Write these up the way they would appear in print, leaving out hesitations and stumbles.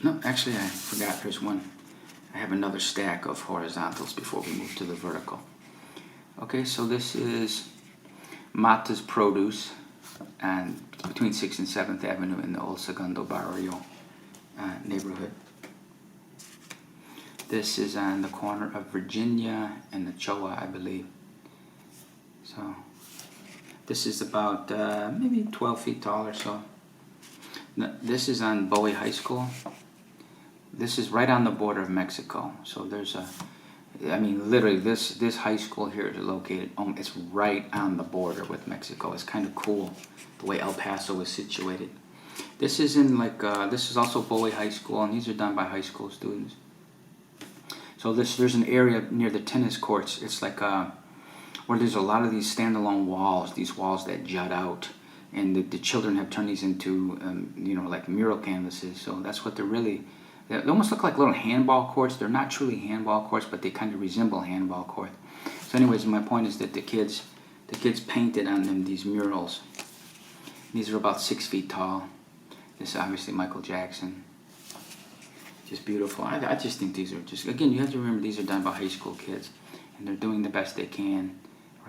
No, actually I forgot there's one. I have another stack of horizontals before we move to the vertical. Okay, so this is Mata's Produce, and between 6th and 7th Avenue in the old Segundo Barrio neighborhood. This is on the corner of Virginia and the Choa, I believe. So this is about maybe 12 feet tall or so. This is on Bowie High School. This is right on the border of Mexico. So there's I mean, literally, this high school here is located, it's right on the border with Mexico. It's kind of cool the way El Paso is situated. This is in this is also Bowie High School, and these are done by high school students. So there's an area near the tennis courts. It's like where there's a lot of these standalone walls, these walls that jut out, and the children have turned these into like mural canvases. So that's what they're really. They almost look like little handball courts. They're not truly handball courts, but they kind of resemble handball courts. So anyways, my point is that the kids painted on them these murals. These are about 6 feet tall. This is obviously Michael Jackson. Just beautiful. I just think these are just, again, you have to remember these are done by high school kids. And they're doing the best they can,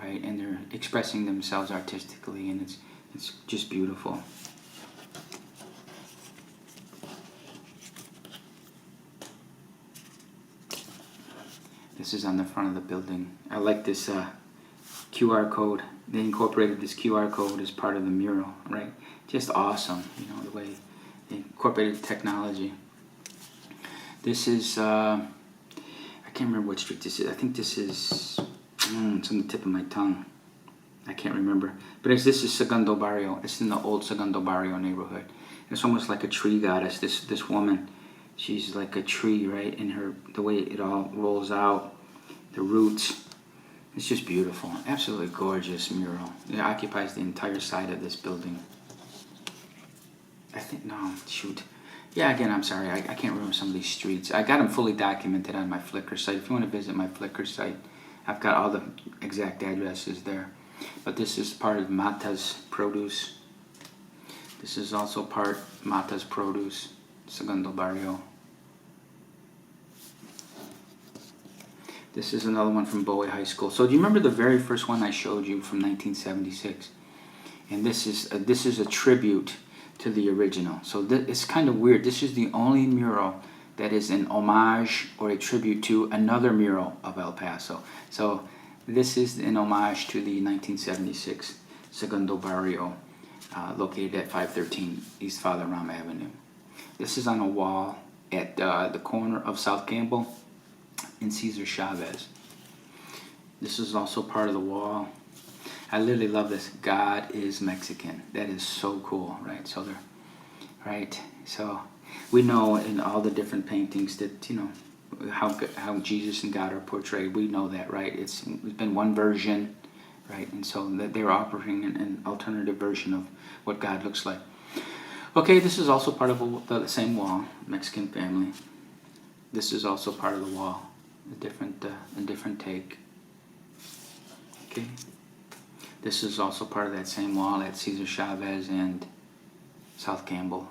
right? And they're expressing themselves artistically, and it's just beautiful. This is on the front of the building. I like this QR code. They incorporated this QR code as part of the mural, right? Just awesome, the way they incorporated technology. This is, I can't remember what street this is. I think this is, it's on the tip of my tongue. I can't remember. But this is Segundo Barrio. It's in the old Segundo Barrio neighborhood. It's almost like a tree goddess. This woman, she's like a tree, right? And the way it all rolls out, the roots, it's just beautiful. Absolutely gorgeous mural. It occupies the entire side of this building. Yeah, again, I'm sorry. I can't remember some of these streets. I got them fully documented on my Flickr site. If you want to visit my Flickr site, I've got all the exact addresses there. But this is part of Mata's Produce. This is also part Mata's Produce, Segundo Barrio. This is another one from Bowie High School. So do you remember the very first one I showed you from 1976? And this is a tribute to the original. So it's kind of weird. This is the only mural that is an homage or a tribute to another mural of El Paso. So this is an homage to the 1976 Segundo Barrio, located at 513 East Father Ram Avenue. This is on a wall at the corner of South Campbell and Cesar Chavez. This is also part of the wall. I literally love this. God is Mexican. That is so cool, right? So So we know in all the different paintings that how Jesus and God are portrayed. We know that, right? It's been one version, right? And so that they're offering an alternative version of what God looks like. Okay, this is also part of the same wall, Mexican family. This is also part of the wall, a different take. Okay. This is also part of that same wall at Cesar Chavez and South Campbell.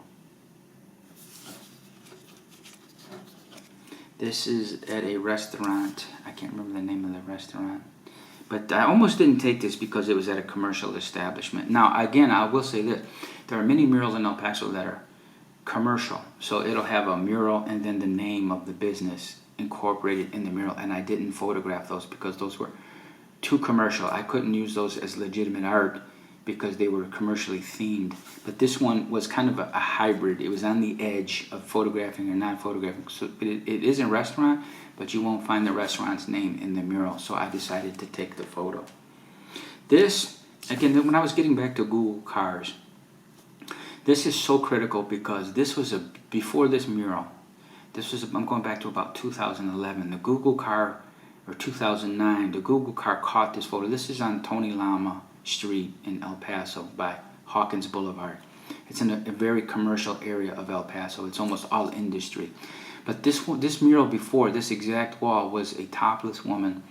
This is at a restaurant. I can't remember the name of the restaurant. But I almost didn't take this because it was at a commercial establishment. Now, again, I will say this. There are many murals in El Paso that are commercial. So it'll have a mural and then the name of the business incorporated in the mural. And I didn't photograph those because those were too commercial. I couldn't use those as legitimate art because they were commercially themed. But this one was kind of a hybrid. It was on the edge of photographing or not photographing. So it is a restaurant, but you won't find the restaurant's name in the mural. So I decided to take the photo. This, again, when I was getting back to Google cars, this is so critical because this was before this mural. I'm going back to about 2011. The Google car, or 2009, the Google car caught this photo. This is on Tony Lama Street in El Paso by Hawkins Boulevard. It's in a very commercial area of El Paso. It's almost all industry. But this mural before, this exact wall, was a topless woman,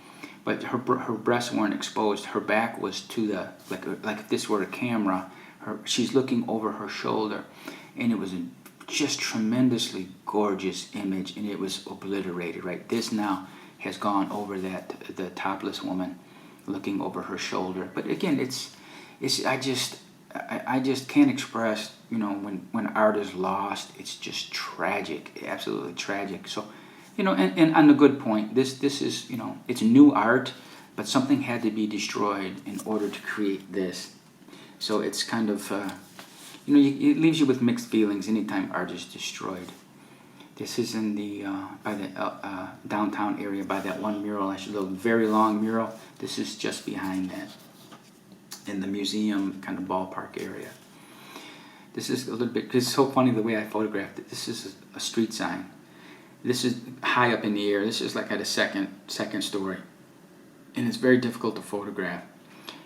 but her breasts weren't exposed. Her back was to the, like if this were a camera, she's looking over her shoulder, and it was a just tremendously gorgeous image, and it was obliterated, right? This now has gone over the topless woman looking over her shoulder. But again, I just can't express, you know, when art is lost, it's just tragic, absolutely tragic. So, you know, and on the good point, this is, you know, it's new art, but something had to be destroyed in order to create this. So it's kind of, you know, it leaves you with mixed feelings anytime art is destroyed. This is in the by the downtown area, by that one mural, actually, the very long mural. This is just behind that, in the museum kind of ballpark area. This is a little bit, because it's so funny the way I photographed it. This is a street sign. This is high up in the air. This is like at a second story, and it's very difficult to photograph.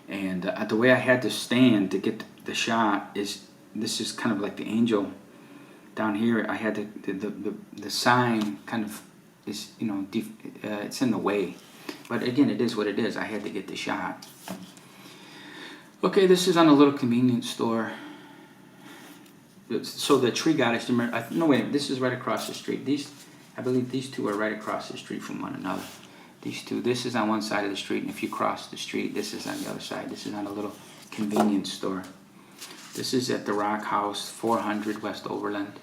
And the way I had to stand to get the shot is, this is kind of like the angel down here. I had to, the sign kind of is, you know, it's in the way. But again, it is what it is. I had to get the shot. Okay, this is on a little convenience store. So the tree goddess, no wait, this is right across the street. I believe these two are right across the street from one another. These two, this is on one side of the street, and if you cross the street, this is on the other side. This is on a little convenience store. This is at the Rock House, 400 West Overland.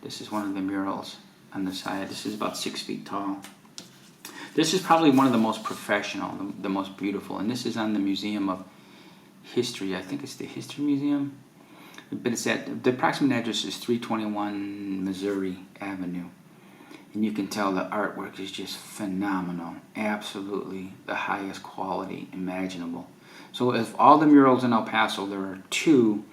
This is one of the murals on the side. This is about 6 feet tall. This is probably one of the most professional, the most beautiful, and this is on the Museum of History. I think it's the History Museum, but it's at, the approximate address is 321 Missouri Avenue. And you can tell the artwork is just phenomenal, absolutely the highest quality imaginable. So of all the murals in El Paso, there are two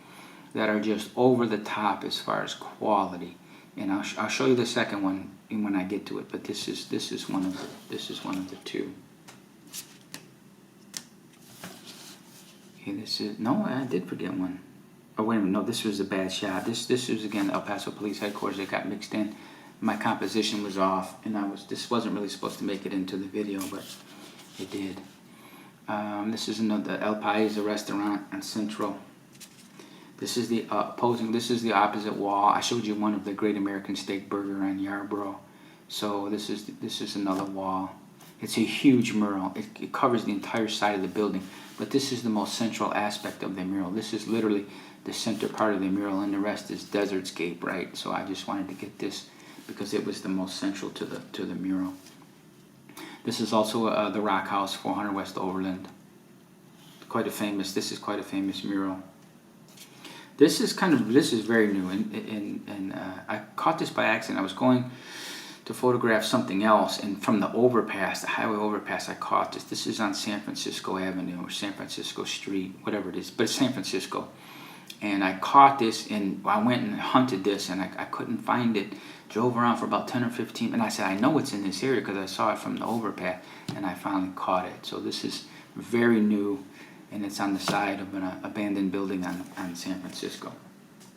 that are just over the top as far as quality. And I'll show you the second one when I get to it. But this is one of the two. Okay, this is, no, I did forget one. Oh wait a minute, no, this was a bad shot. This was again El Paso Police Headquarters. It got mixed in. My composition was off, and this wasn't really supposed to make it into the video, but it did. This is another El Paisa restaurant on Central. This is the this is the opposite wall. I showed you one of the Great American Steak Burger on Yarborough. So this is another wall. It's a huge mural. It covers the entire side of the building, but this is the most central aspect of the mural. This is literally the center part of the mural, and the rest is desertscape, right? So I just wanted to get this because it was the most central to the mural. This is also the Rock House, 400 West Overland. This is quite a famous mural. This is very new, and I caught this by accident. I was going to photograph something else, and from the overpass, the highway overpass, I caught this. This is on San Francisco Avenue or San Francisco Street, whatever it is, but it's San Francisco. And I caught this, and I went and hunted this, and I couldn't find it. Drove around for about 10 or 15, and I said, I know it's in this area because I saw it from the overpass, and I finally caught it. So this is very new, and it's on the side of an abandoned building on San Francisco.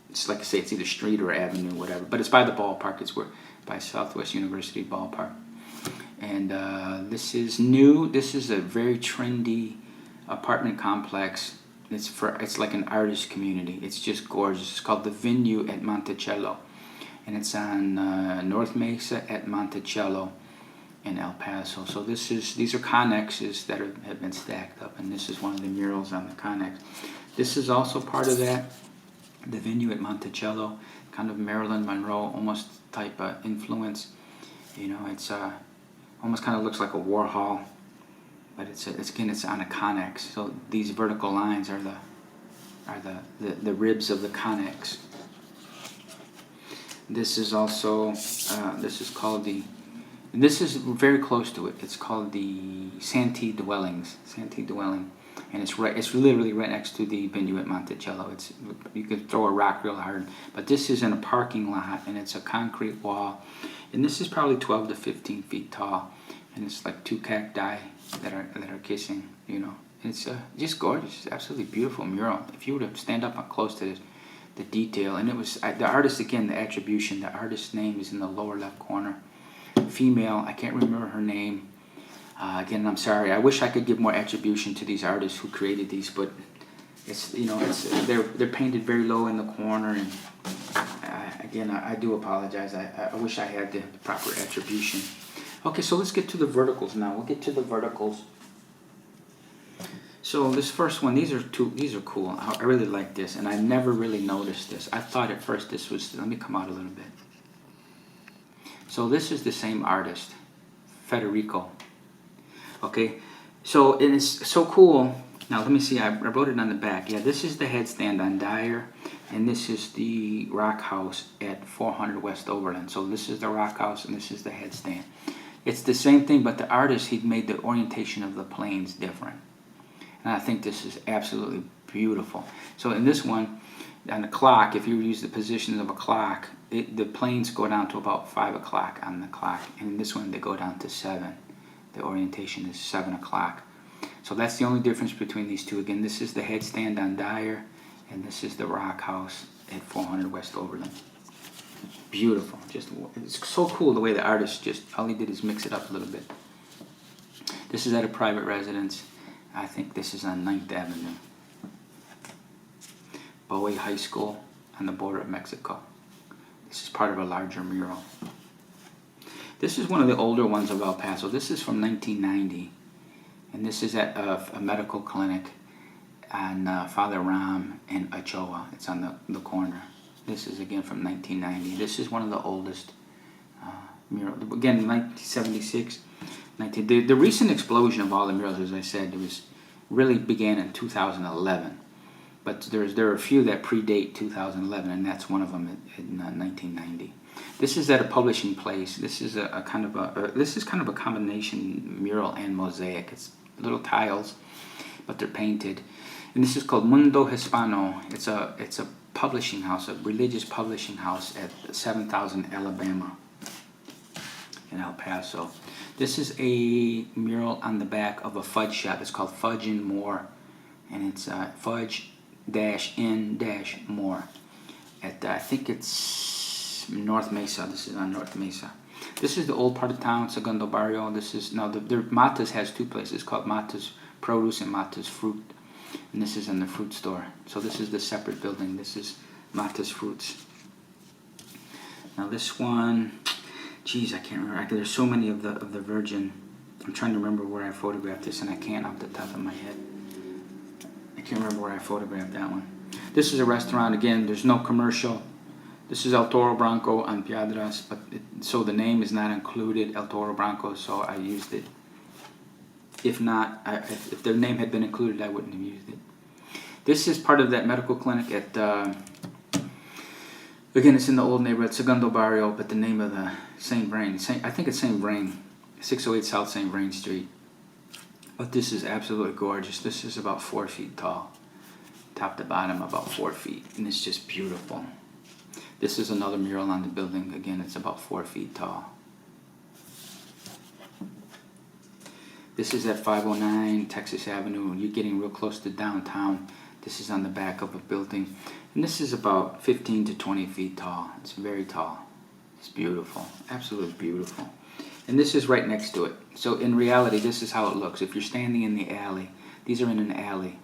It's like I say, it's either street or avenue, whatever, but it's by the ballpark. It's by Southwest University ballpark. And this is new. This is a very trendy apartment complex. It's like an artist community. It's just gorgeous. It's called the Venue at Monticello, and it's on North Mesa at Monticello in El Paso. So these are connexes that have been stacked up, and this is one of the murals on the connex. This is also part of that, the Venue at Monticello, kind of Marilyn Monroe almost type influence. You know, it's almost kind of looks like a Warhol. But it's on a connex. So these vertical lines are the ribs of the connex. This is also this is called the, and this is very close to it. It's called the Santee Dwellings. Santee Dwelling, and it's literally right next to the Venue at Monticello. You could throw a rock real hard, but this is in a parking lot, and it's a concrete wall, and this is probably 12 to 15 feet tall, and it's like two cacti that are kissing, you know. It's just gorgeous. It's absolutely beautiful mural. If you were to stand up close to this, the detail, and it was the artist, again, the attribution. The artist's name is in the lower left corner. Female, I can't remember her name. Again, I'm sorry. I wish I could give more attribution to these artists who created these, but they're painted very low in the corner, and Again, I do apologize. I wish I had the proper attribution. Okay, so let's get to the verticals now. We'll get to the verticals. So this first one, these are cool. I really like this, and I never really noticed this. I thought at first this was, let me come out a little bit. So this is the same artist, Federico. Okay, so it is so cool. Now let me see, I wrote it on the back. Yeah, this is the headstand on Dyer, and this is the rock house at 400 West Overland. So this is the rock house, and this is the headstand. It's the same thing, but the artist, he made the orientation of the planes different. And I think this is absolutely beautiful. So in this one, on the clock, if you use the positions of a clock, the planes go down to about 5 o'clock on the clock. And in this one, they go down to 7. The orientation is 7 o'clock. So that's the only difference between these two. Again, this is the headstand on Dyer, and this is the rock house at 400 West Overland. Beautiful. Just, it's so cool the way the artist just, all he did is mix it up a little bit. This is at a private residence. I think this is on 9th Avenue. Bowie High School on the border of Mexico. This is part of a larger mural. This is one of the older ones of El Paso. This is from 1990. And this is at a medical clinic on Father Ram and Ochoa. It's on the corner. This is again from 1990. This is one of the oldest murals. Again, 1976. The recent explosion of all the murals, as I said, really began in 2011. But there are a few that predate 2011, and that's one of them in 1990. This is at a publishing place. This is kind of a combination mural and mosaic. It's little tiles, but they're painted. And this is called Mundo Hispano. It's a publishing house, a religious publishing house at 7000 Alabama in El Paso. This is a mural on the back of a fudge shop. It's called Fudge and More, and it's Fudge-in-More at I think it's North Mesa. This is on North Mesa. This is the old part of town, Segundo Barrio. This is now Mata's has two places called Mata's Produce and Mata's Fruit, and this is in the fruit store. So this is the separate building. This is Mata's Fruits. Now this one, geez, I can't remember. There's so many of the Virgin. I'm trying to remember where I photographed this, and I can't off the top of my head. I can't remember where I photographed that one. This is a restaurant. Again, there's no commercial. This is El Toro Blanco on Piedras, but so the name is not included, El Toro Blanco, so I used it. If not, if the name had been included, I wouldn't have used it. This is part of that medical clinic at, again, it's in the old neighborhood, Segundo Barrio, but the name of the St. Vrain, I think it's St. Vrain, 608 South St. Vrain Street. But this is absolutely gorgeous. This is about 4 feet tall. Top to bottom, about 4 feet, and it's just beautiful. This is another mural on the building. Again, it's about 4 feet tall. This is at 509 Texas Avenue. You're getting real close to downtown. This is on the back of a building. And this is about 15 to 20 feet tall. It's very tall. It's beautiful. Absolutely beautiful. And this is right next to it. So in reality, this is how it looks. If you're standing in the alley, these are in an alley.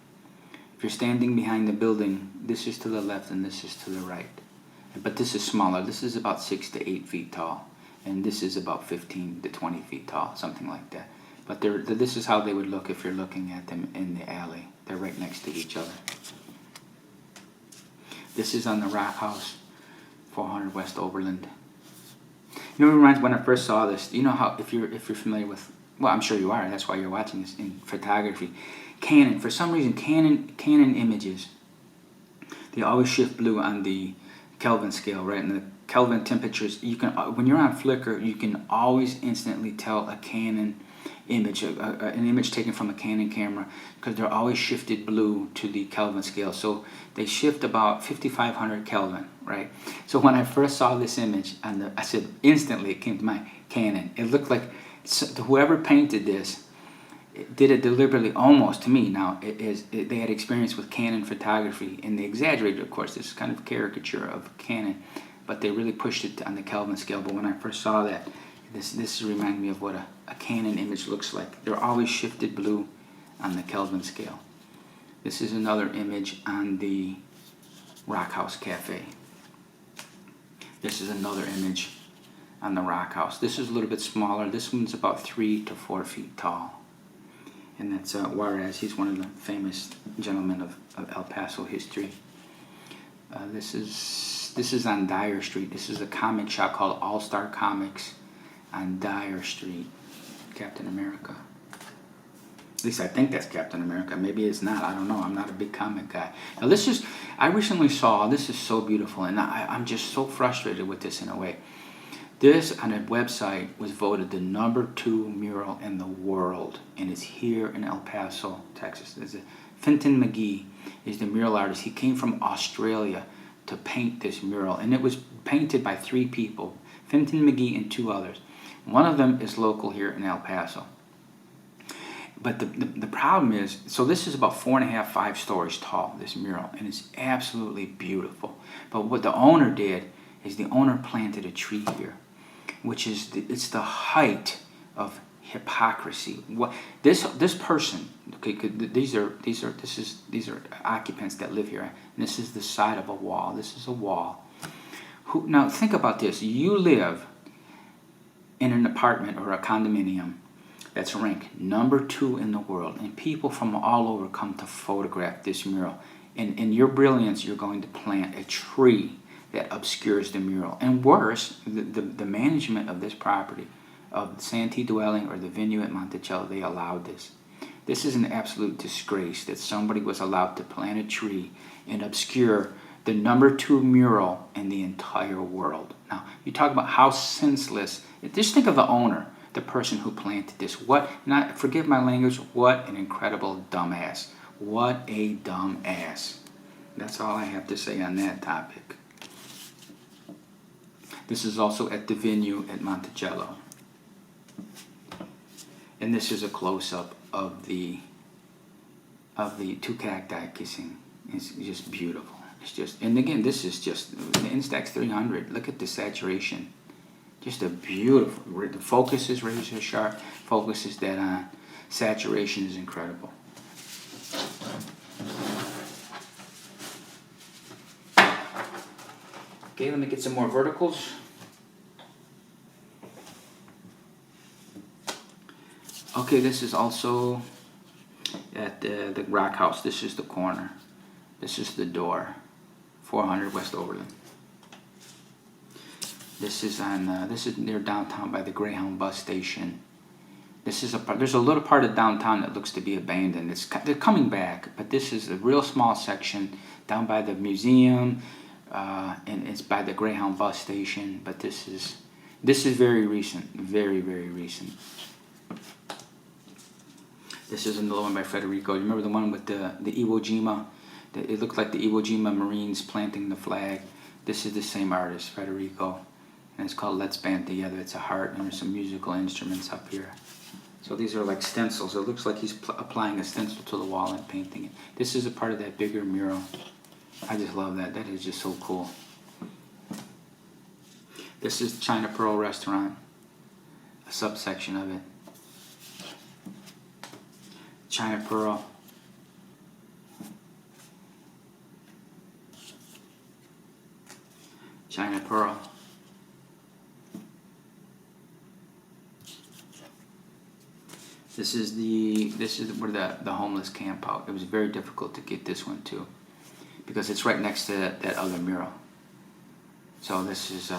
If you're standing behind the building, this is to the left and this is to the right. But this is smaller. This is about 6 to 8 feet tall. And this is about 15 to 20 feet tall, something like that. But this is how they would look if you're looking at them in the alley. They're right next to each other. This is on the Rock House, 400 West Overland. You know, it reminds me when I first saw this. You know how if you're familiar with, well, I'm sure you are. That's why you're watching this in photography. Canon, for some reason, Canon images, they always shift blue on the Kelvin scale, right? And the Kelvin temperatures, you can when you're on Flickr, you can always instantly tell a Canon image, an image taken from a Canon camera, because they're always shifted blue to the Kelvin scale. So they shift about 5,500 Kelvin, right? So when I first saw this image, I said instantly it came to my Canon. It looked like whoever painted this did it deliberately, almost to me. Now they had experience with Canon photography, and they exaggerated, of course. This is kind of caricature of Canon, but they really pushed it on the Kelvin scale. But when I first saw that, this reminded me of what a Canon image looks like. They're always shifted blue on the Kelvin scale. This is another image on the Rock House Cafe. This is another image on the rock house. This is a little bit smaller. This one's about 3 to 4 feet tall. And that's Juarez. He's one of the famous gentlemen of El Paso history. This is on Dyer Street. This is a comic shop called All Star Comics on Dyer Street. Captain America. At least I think that's Captain America. Maybe it's not. I don't know. I'm not a big comic guy. Now this is, I recently saw, this is so beautiful, and I'm just so frustrated with this in a way. This on a website was voted the #2 mural in the world, and it's here in El Paso, Texas. Fenton McGee is the mural artist. He came from Australia to paint this mural, and it was painted by 3 people, Fenton McGee and 2 others. One of them is local here in El Paso. But the problem is, so this is about 4.5, 5 stories tall, this mural, and it's absolutely beautiful. But what the owner did is the owner planted a tree here, which is it's the height of hypocrisy. What this person, okay, these are occupants that live here, and this is the side of a wall. This is a wall. Now think about this. You live in an apartment or a condominium that's ranked #2 in the world, and people from all over come to photograph this mural. And in your brilliance, you're going to plant a tree that obscures the mural. And worse, the management of this property, of the Santee dwelling or the venue at Monticello, they allowed this. This is an absolute disgrace that somebody was allowed to plant a tree and obscure the #2 mural in the entire world. Now, you talk about how senseless. Just think of the owner, the person who planted this. Forgive my language, what an incredible dumbass. What a dumbass. That's all I have to say on that topic. This is also at the venue at Monticello. And this is a close-up of the 2 cacti kissing. It's just beautiful. It's just, and again, this is just the Instax 300. Look at the saturation. Just a beautiful, the focus is razor sharp, focus is dead on, saturation is incredible. Okay, let me get some more verticals. Okay, this is also at the Rock House. This is the corner. This is the door. 400 West Overland. This is near downtown by the Greyhound bus station. There's a little part of downtown that looks to be abandoned. They're coming back, but this is a real small section down by the museum, and it's by the Greyhound bus station. But this is very recent, very, very recent. This is another one by Federico. You remember the one with the Iwo Jima? It looked like the Iwo Jima Marines planting the flag. This is the same artist, Federico. And it's called Let's Band Together. It's a heart, and there's some musical instruments up here. So these are like stencils. It looks like he's applying a stencil to the wall and painting it. This is a part of that bigger mural. I just love that. That is just so cool. This is China Pearl Restaurant, a subsection of it. China Pearl. China Pearl. This is where the homeless camp out. It was very difficult to get this one too, because it's right next to that other mural. So this is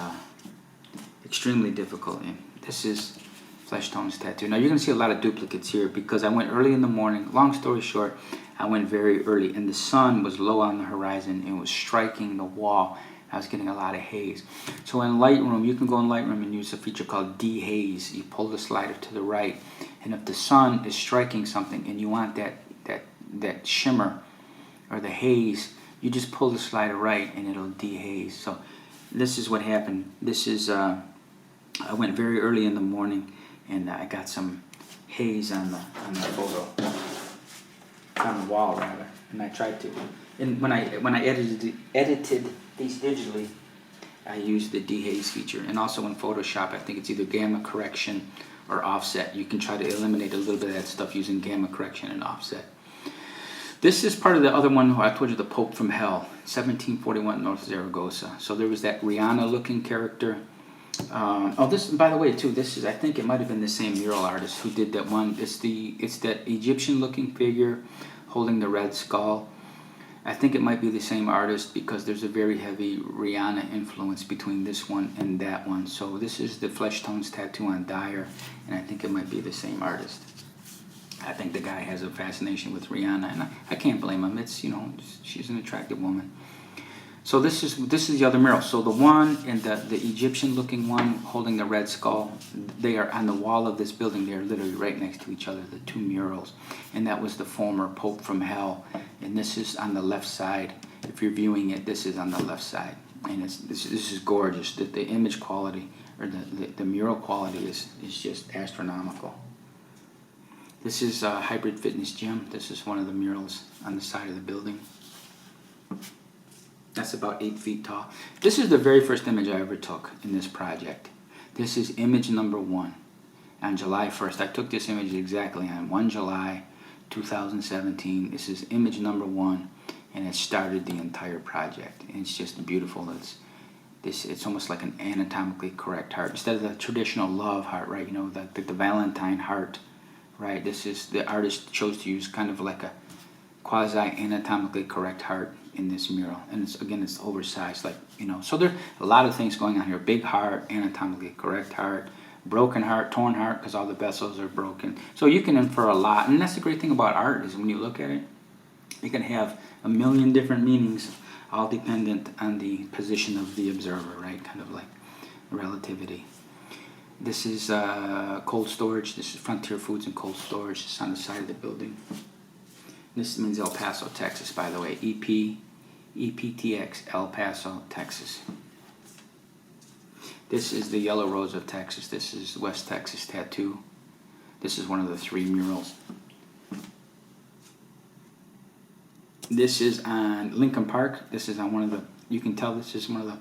extremely difficult. And this is Flesh Tones Tattoo. Now you're gonna see a lot of duplicates here because I went early in the morning. Long story short, I went very early, and the sun was low on the horizon and was striking the wall. I was getting a lot of haze. So in Lightroom, you can go in Lightroom and use a feature called dehaze. You pull the slider to the right, and if the sun is striking something and you want that shimmer or the haze, you just pull the slider right and it'll dehaze. So this is what happened. This is I went very early in the morning, and I got some haze on the photo, on the wall rather, and I tried to. And when I edited these digitally, I used the dehaze feature, and also in Photoshop, I think it's either gamma correction or offset. You can try to eliminate a little bit of that stuff using gamma correction and offset. This is part of the other one I told you, the Pope from Hell, 1741 North Zaragoza. So there was that Rihanna-looking character. Oh, this, by the way, too, this is, I think it might have been the same mural artist who did that one. It's that Egyptian-looking figure holding the red skull. I think it might be the same artist because there's a very heavy Rihanna influence between this one and that one. So this is the flesh tones tattoo on Dyer, and I think it might be the same artist. I think the guy has a fascination with Rihanna, and I can't blame him. It's, you know, she's an attractive woman. So this is the other mural. So the one and the Egyptian-looking one holding the red skull, they are on the wall of this building. They are literally right next to each other, the two murals. And that was the former Pope from Hell. And this is on the left side. If you're viewing it, this is on the left side. And this is gorgeous. The image quality, or the mural quality is just astronomical. This is a hybrid fitness gym. This is one of the murals on the side of the building. That's about 8 feet tall. This is the very first image I ever took in this project. This is image number 1 on July 1st. I took this image exactly on 1 July 2017. This is image number 1, and it started the entire project. And it's just beautiful. It's almost like an anatomically correct heart. Instead of the traditional love heart, right? You know, the Valentine heart, right? This is, the artist chose to use kind of like a quasi-anatomically correct heart in this mural. And it's oversized, like, you know. So there are a lot of things going on here. Big heart, anatomically correct heart, broken heart, torn heart, because all the vessels are broken. So you can infer a lot. And that's the great thing about art, is when you look at it, you can have a million different meanings, all dependent on the position of the observer, right? Kind of like relativity. This is cold storage. This is Frontier Foods and Cold Storage. It's on the side of the building. This means El Paso, Texas, by the way. EPTX, El Paso, Texas. This is the Yellow Rose of Texas. This is West Texas Tattoo. This is one of the 3 murals. This is on Lincoln Park. This is on one of the, you can tell this is one of the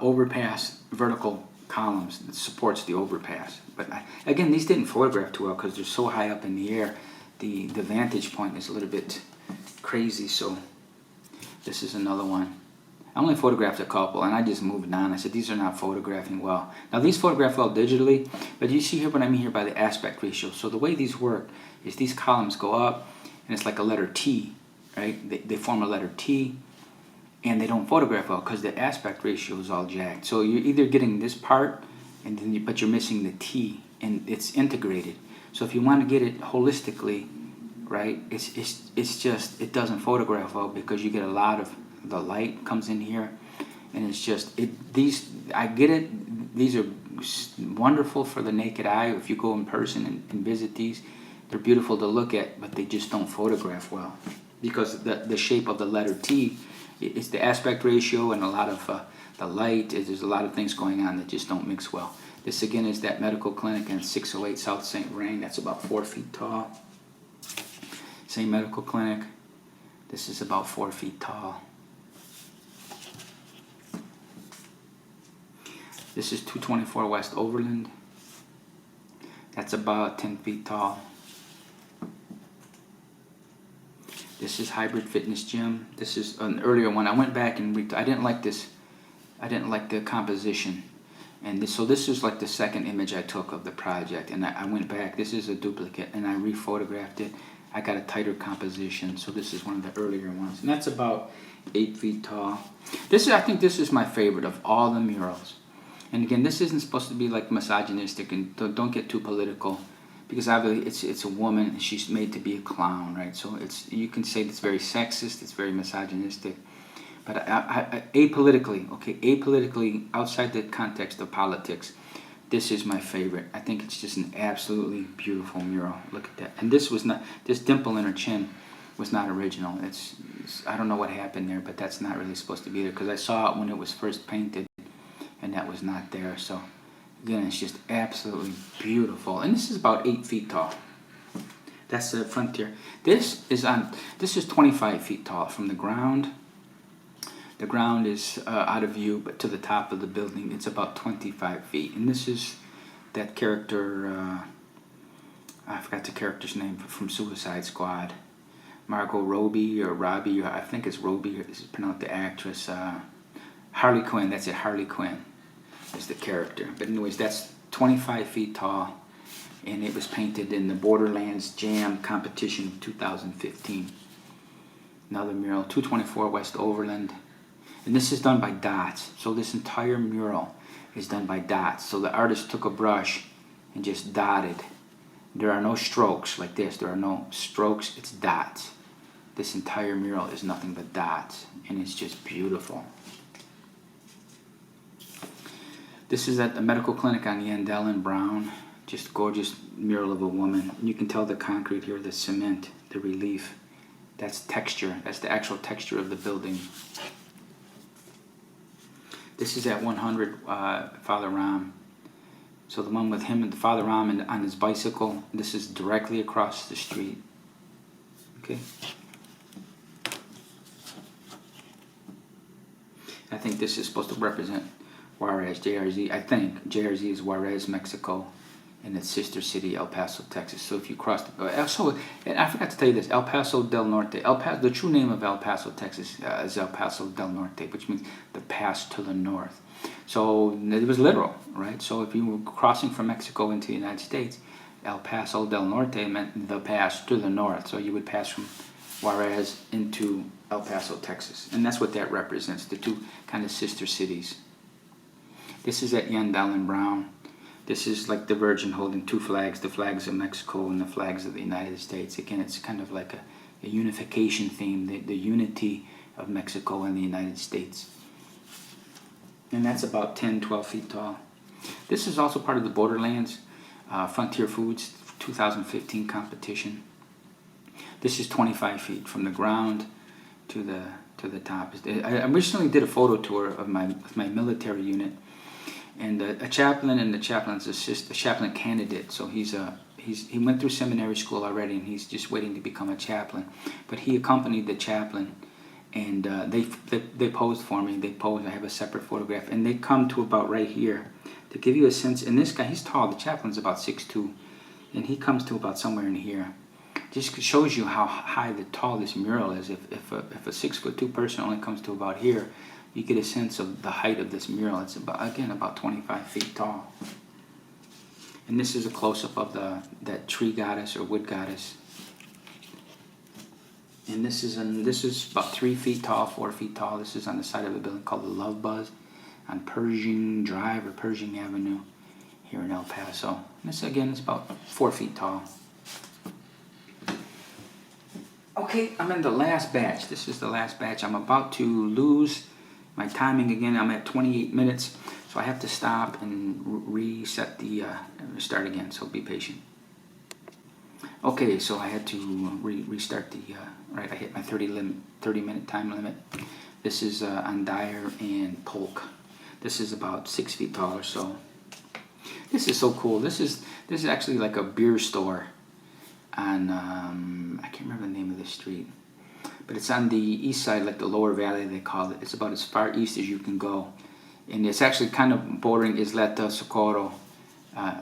overpass vertical columns that supports the overpass. But again, these didn't photograph too well because they're so high up in the air. The vantage point is a little bit crazy. So this is another one. I only photographed a couple, and I just moved on. I said, these are not photographing well. Now, these photograph well digitally, but you see here what I mean here by the aspect ratio. So the way these work is these columns go up, and it's like a letter T, right? They form a letter T, and they don't photograph well because the aspect ratio is all jacked. So you're either getting this part, and then but you're missing the T, and it's integrated. So if you want to get it holistically, right, it's just, it doesn't photograph well because you get a lot of the light comes in here, and it's just, these, I get it, these are wonderful for the naked eye. If you go in person and visit these, they're beautiful to look at, but they just don't photograph well because the shape of the letter T, it's the aspect ratio and a lot of the light. There's a lot of things going on that just don't mix well. This again is that medical clinic in 608 South St. Vrain. That's about 4 feet tall. Same medical clinic. This is about 4 feet tall. This is 224 West Overland. That's about 10 feet tall. This is Hybrid Fitness Gym. This is an earlier one. I went back and I didn't like this. I didn't like the composition. And so this is like the second image I took of the project. And I went back. This is a duplicate. And I rephotographed it. I got a tighter composition. So this is one of the earlier ones. And that's about 8 feet tall. I think this is my favorite of all the murals. And again, this isn't supposed to be like misogynistic, and don't get too political, because obviously it's a woman and she's made to be a clown, right? So you can say it's very sexist, it's very misogynistic, but apolitically, outside the context of politics, this is my favorite. I think it's just an absolutely beautiful mural. Look at that. And this dimple in her chin was not original. I don't know what happened there, but that's not really supposed to be there because I saw it when it was first painted. And that was not there. So again, it's just absolutely beautiful. And this is about 8 feet tall. That's the Frontier. This is 25 feet tall from the ground. The ground is out of view, but to the top of the building, it's about 25 feet. And this is that character. I forgot the character's name from Suicide Squad. Margot Robbie or Robbie, or I think it's Robbie, this is pronounced the actress. Harley Quinn, that's it, Harley Quinn is the character. But anyways, that's 25 feet tall, and it was painted in the Borderlands Jam competition 2015. Another mural, 224 West Overland. And this is done by dots. So this entire mural is done by dots. So the artist took a brush and just dotted. There are no strokes like this. There are no strokes, it's dots. This entire mural is nothing but dots, and it's just beautiful. This is at the medical clinic on Yandell and Brown. Just gorgeous mural of a woman. You can tell the concrete here, the cement, the relief. That's texture. That's the actual texture of the building. This is at 100 Father Ram. So the one with him and Father Ram and on his bicycle. This is directly across the street. Okay. I think this is supposed to represent Juarez, JRZ. I think JRZ is Juarez, Mexico, and its sister city, El Paso, Texas. So if you cross the... and I forgot to tell you this, El Paso del Norte. The true name of El Paso, Texas is El Paso del Norte, which means the pass to the north. So it was literal, right? So if you were crossing from Mexico into the United States, El Paso del Norte meant the pass to the north. So you would pass from Juarez into El Paso, Texas. And that's what that represents, the two kind of sister cities. This is at Yandell and Brown. This is like the Virgin holding two flags, the flags of Mexico and the flags of the United States. Again, it's kind of like a unification theme, the unity of Mexico and the United States. And that's about 10, 12 feet tall. This is also part of the Borderlands Frontier Foods 2015 competition. This is 25 feet from the ground to the top. I recently did a photo tour of my military unit, and a chaplain and the chaplain's assistant, a chaplain candidate. So he went through seminary school already, and he's just waiting to become a chaplain. But he accompanied the chaplain, and they posed for me. They posed. I have a separate photograph, and they come to about right here to give you a sense. And this guy, he's tall. The chaplain's about 6'2", and he comes to about somewhere in here. Just shows you how high the tall this mural is. If a 6'2" person only comes to about here, you get a sense of the height of this mural. It's about 25 feet tall. And this is a close-up of that tree goddess or wood goddess. And this is about 3 feet tall, 4 feet tall. This is on the side of a building called the Love Buzz on Pershing Drive or Pershing Avenue here in El Paso. And this again is about 4 feet tall. Okay, I'm in the last batch. This is the last batch. I'm about to lose my timing again. I'm at 28 minutes, so I have to stop and reset start again, so be patient. Okay, so I had to restart I hit my 30-minute time limit. This is on Dyer and Polk. This is about 6 feet tall or so. This is so cool. This is actually like a beer store on, I can't remember the name of this street, but it's on the east side, like the lower valley they call it. It's about as far east as you can go. And it's actually kind of bordering Isleta, Socorro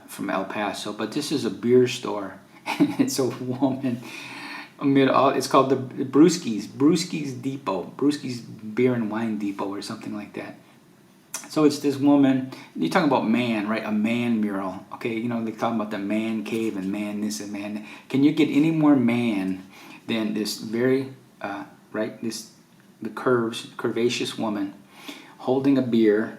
from El Paso. But this is a beer store, and it's a woman amid all, it's called the Brewski's Depot, Brewski's Beer and Wine Depot or something like that. So it's this woman, you're talking about man, right? A man mural, okay? You know, they're talking about the man cave and man this and man that. Can you get any more man than this very, the curvaceous woman holding a beer,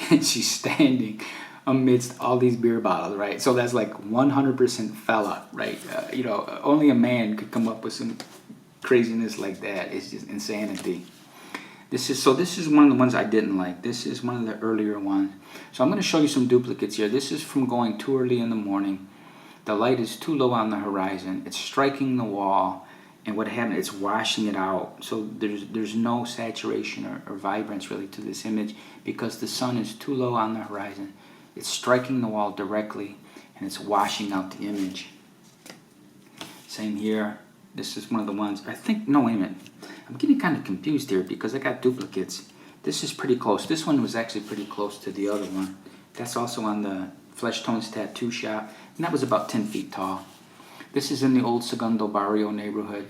and she's standing amidst all these beer bottles, right? So that's like 100% fella, right? Only a man could come up with some craziness like that. It's just insanity. This is one of the ones I didn't like. This is one of the earlier ones. So I'm going to show you some duplicates here. This is from going too early in the morning. The light is too low on the horizon. It's striking the wall, and what happened, it's washing it out. So there's no saturation or vibrance really to this image because the sun is too low on the horizon. It's striking the wall directly, and it's washing out the image. Same here. This is one of the ones, I think, no, wait a minute. I'm getting kind of confused here because I got duplicates. This is pretty close. This one was actually pretty close to the other one. That's also on the Flesh Tones Tattoo Shop, and that was about 10 feet tall. This is in the old Segundo Barrio neighborhood.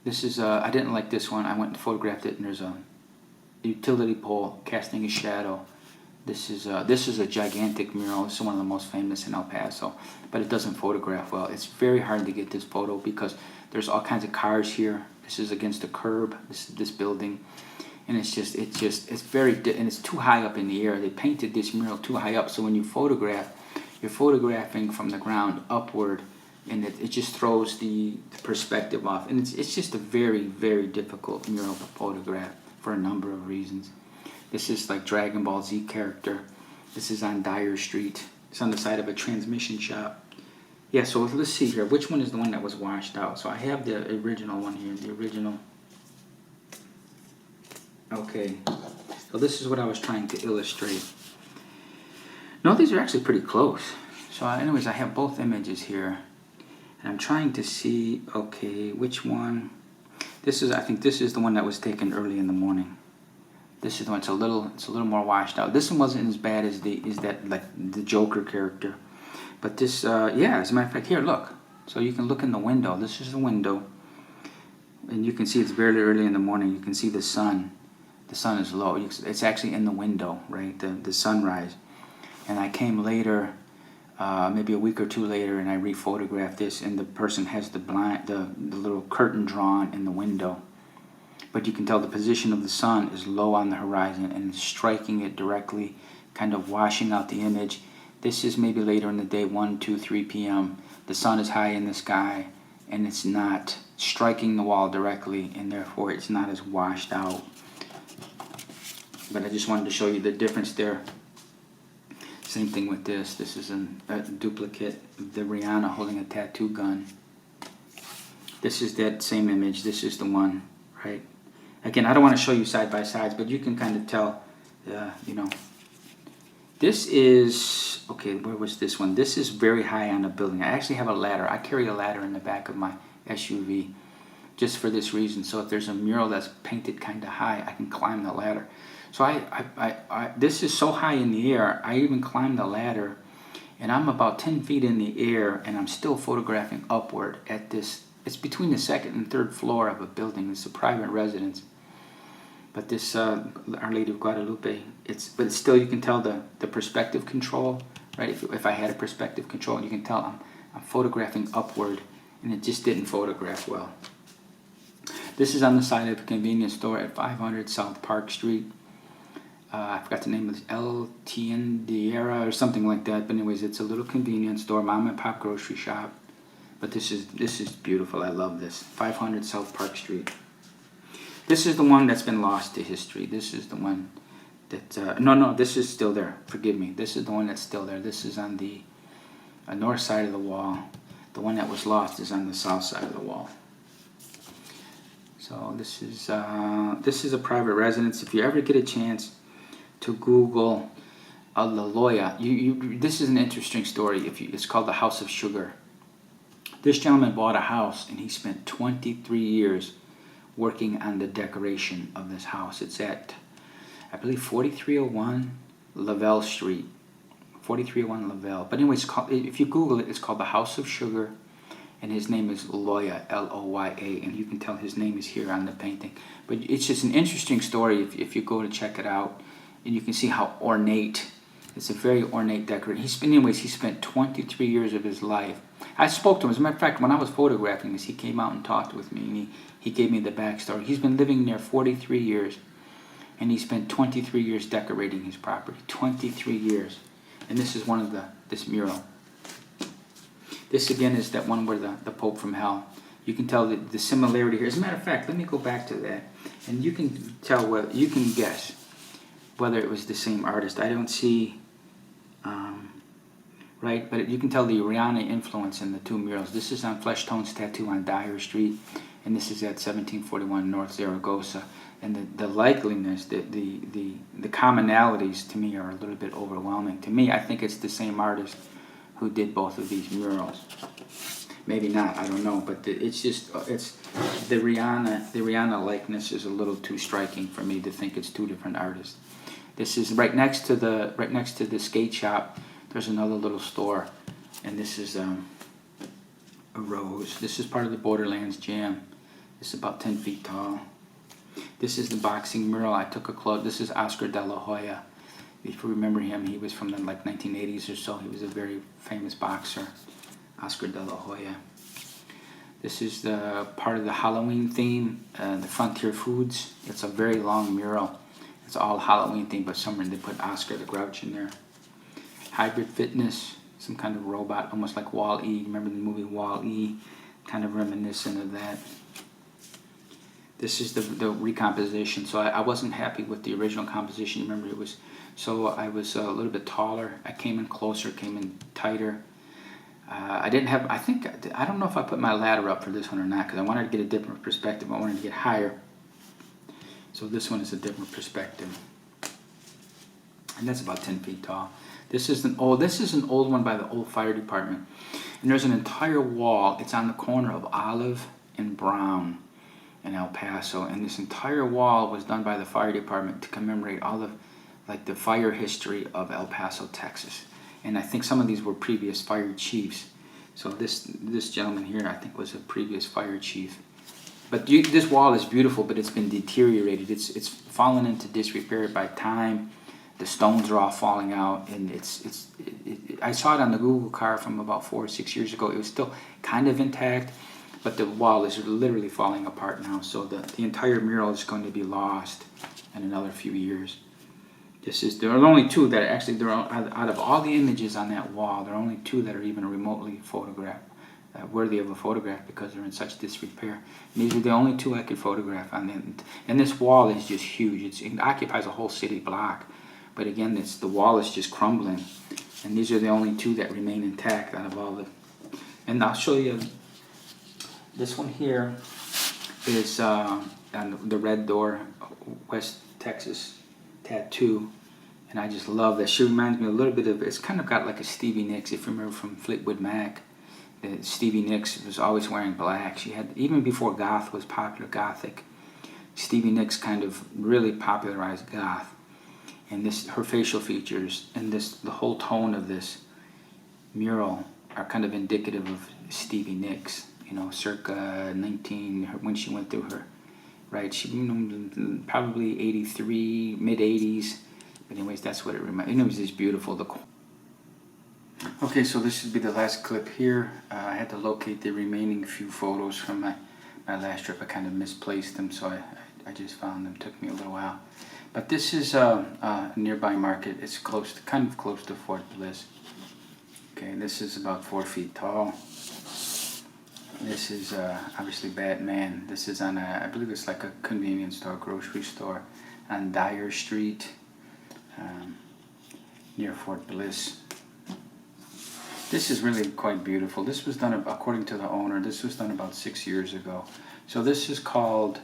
This is, I didn't like this one. I went and photographed it, and there's a utility pole casting a shadow. This is a gigantic mural. This is one of the most famous in El Paso, but it doesn't photograph well. It's very hard to get this photo because there's all kinds of cars here. This is against a curb. This building, and it's very and it's too high up in the air. They painted this mural too high up, so when you photograph, you're photographing from the ground upward, and it just throws the perspective off. And it's just a very, very difficult mural to photograph for a number of reasons. This is like Dragon Ball Z character. This is on Dyer Street. It's on the side of a transmission shop. Yeah, so let's see here. Which one is the one that was washed out? So I have the original one here. The original. Okay. So this is what I was trying to illustrate. No, these are actually pretty close. So anyways, I have both images here. And I'm trying to see, okay, which one. I think this is the one that was taken early in the morning. This is the one. It's a little more washed out. This one wasn't as bad as that like the Joker character, but this yeah. As a matter of fact, here look. So you can look in the window. This is the window, and you can see it's very early in the morning. You can see the sun. The sun is low. It's actually in the window, right? The sunrise. And I came later, maybe a week or two later, and I rephotographed this. And the person has the little curtain drawn in the window. But you can tell the position of the sun is low on the horizon and striking it directly, kind of washing out the image. This is maybe later in the day, 1, 2, 3 p.m. The sun is high in the sky, and it's not striking the wall directly, and therefore it's not as washed out. But I just wanted to show you the difference there. Same thing with this. This is a duplicate of the Rihanna holding a tattoo gun. This is that same image. This is the one, right? Again, I don't want to show you side by sides, but you can kind of tell, you know. This is, okay, where was this one? This is very high on a building. I actually have a ladder. I carry a ladder in the back of my SUV just for this reason. So if there's a mural that's painted kind of high, I can climb the ladder. So this is so high in the air, I even climbed the ladder, and I'm about 10 feet in the air, and I'm still photographing upward at this. It's between the second and third floor of a building. It's a private residence. But this Our Lady of Guadalupe, but it's still, you can tell the perspective control, right? If I had a perspective control, you can tell I'm photographing upward, and it just didn't photograph well. This is on the side of a convenience store at 500 South Park Street. I forgot the name of it, El Tiendera or something like that. But anyways, it's a little convenience store, mom and pop grocery shop. But this is beautiful. I love this. 500 South Park Street. This is the one that's been lost to history. This is the one that no, this is still there. Forgive me. This is the one that's still there. This is on the north side of the wall. The one that was lost is on the south side of the wall. So this is a private residence. If you ever get a chance to Google La Loya, this is an interesting story. It's called the House of Sugar. This gentleman bought a house, and he spent 23 years working on the decoration of this house. It's at, I believe, 4301 Lavelle Street. 4301 Lavelle. But anyway, if you Google it, it's called the House of Sugar, and his name is Loya, L-O-Y-A, and you can tell his name is here on the painting. But it's just an interesting story if you go to check it out, and you can see how ornate. It's a very ornate decoration. He spent 23 years of his life. I spoke to him. As a matter of fact, when I was photographing this, he came out and talked with me, and he gave me the backstory. He's been living there 43 years, and he spent 23 years decorating his property. 23 years. And this is one of this mural. This, again, is that one where the Pope from Hell. You can tell the similarity here. As a matter of fact, let me go back to that, and you can tell you can guess whether it was the same artist. I don't see... right, but you can tell the Rihanna influence in the two murals. This is on Flesh Tone's tattoo on Dyer Street, and this is at 1741 North Zaragoza. And the likeliness, the commonalities to me are a little bit overwhelming. To me, I think it's the same artist who did both of these murals. Maybe not, I don't know, but it's the Rihanna likeness is a little too striking for me to think it's two different artists. This is right next to the skate shop. There's another little store, and this is a rose. This is part of the Borderlands Jam. It's about 10 feet tall. This is the boxing mural. I took a close. This is Oscar de la Hoya. If you remember him, he was from the like 1980s or so. He was a very famous boxer, Oscar de la Hoya. This is the part of the Halloween theme, the Frontier Foods. It's a very long mural. It's all Halloween theme, but somewhere they put Oscar the Grouch in there. Hybrid Fitness, some kind of robot, almost like Wall-E. Remember the movie Wall-E? Kind of reminiscent of that. This is the recomposition. So I wasn't happy with the original composition. Remember, it was so I was a little bit taller. I came in closer, came in tighter. I didn't have. I don't know if I put my ladder up for this one or not, because I wanted to get a different perspective. I wanted to get higher. So this one is a different perspective, and that's about 10 feet tall. This is an old one by the old fire department, and there's an entire wall. It's on the corner of Olive and Brown in El Paso, and this entire wall was done by the fire department to commemorate all of the fire history of El Paso, Texas. And I think some of these were previous fire chiefs. So this gentleman here, I think, was a previous fire chief. But this wall is beautiful, but it's been deteriorated. It's fallen into disrepair by time. The stones are all falling out, and I saw it on the Google car from about 4 or 6 years ago. It was still kind of intact, but the wall is literally falling apart now. So the entire mural is going to be lost in another few years. There are only two that actually, out of all the images on that wall, there are only two that are even remotely worthy of a photograph, because they're in such disrepair. And these are the only two I could photograph on them. And this wall is just huge. It occupies a whole city block. But again, the wall is just crumbling. And these are the only two that remain intact out of all the... And I'll show you, this one here is on the red door, West Texas tattoo. And I just love that. She reminds me a little bit of, it's kind of got like a Stevie Nicks, if you remember from Fleetwood Mac. Stevie Nicks was always wearing black. She had, even before goth was popular, gothic, Stevie Nicks kind of really popularized goth. And her facial features and the whole tone of this mural are kind of indicative of Stevie Nicks, circa 19, when she went through her, right? She probably 83, mid 80s. But anyways, that's what it reminds me. It was just beautiful. Okay, so this should be the last clip here. I had to locate the remaining few photos from my last trip. I kind of misplaced them, so I just found them. It took me a little while. But this is a nearby market. It's kind of close to Fort Bliss. Okay, this is about 4 feet tall. This is obviously Batman. This is on I believe it's like a convenience store, grocery store on Dyer Street. Near Fort Bliss. This is really quite beautiful. This was done, according to the owner, this was done about 6 years ago. So this is called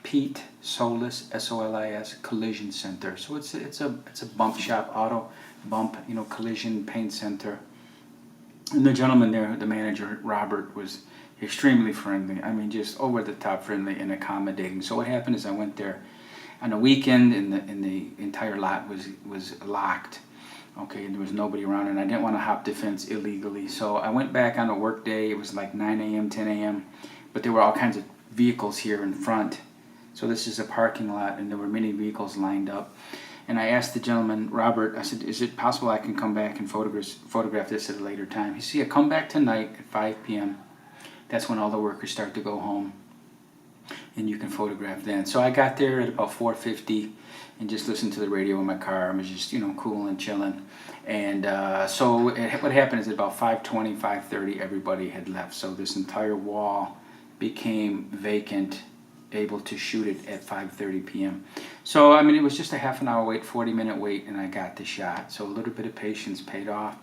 Pete Solis, S-O-L-I-S, Collision Center. So it's a bump shop, auto bump, collision paint center. And the gentleman there, the manager, Robert, was extremely friendly. I mean, just over the top friendly and accommodating. So what happened is I went there on a weekend, and the entire lot was locked. Okay, and there was nobody around, and I didn't want to hop the fence illegally. So I went back on a work day. It was like 9 a.m., 10 a.m., but there were all kinds of vehicles here in front. So this is a parking lot, and there were many vehicles lined up. And I asked the gentleman, Robert, I said, is it possible I can come back and photograph this at a later time? He said, yeah, come back tonight at 5 p.m. That's when all the workers start to go home, and you can photograph then. So I got there at about 4:50 and just listened to the radio in my car. I was just, cool and chilling. And so what happened is at about 5:20, 5:30, everybody had left. So this entire wall became vacant, able to shoot it at 5:30 p.m. So, I mean, it was just a half an hour wait, 40-minute wait, and I got the shot. So a little bit of patience paid off.